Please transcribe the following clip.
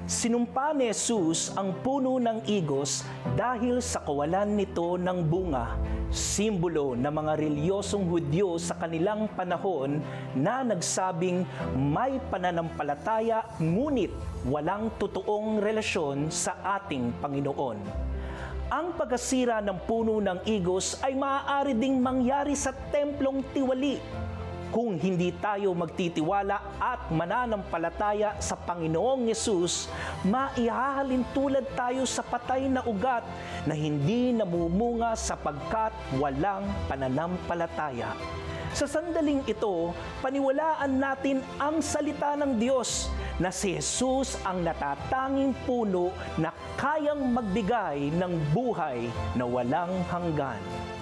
Sinumpa ni Jesus ang puno ng igos dahil sa kawalan nito ng bunga, simbolo ng mga reliyosong Hudyo sa kanilang panahon na nagsabing may pananampalataya ngunit walang totoong relasyon sa ating Panginoon. Ang pagkasira ng puno ng igos ay maaari ding mangyari sa templong tiwali kung hindi tayo magtitiwala at mananampalataya sa Panginoong Yesus. Maihahalin tulad tayo sa patay na ugat na hindi namumunga sapagkat walang pananampalataya. Sa sandaling ito, paniwalaan natin ang salita ng Diyos na si Jesus ang natatanging puno na kayang magbigay ng buhay na walang hanggan.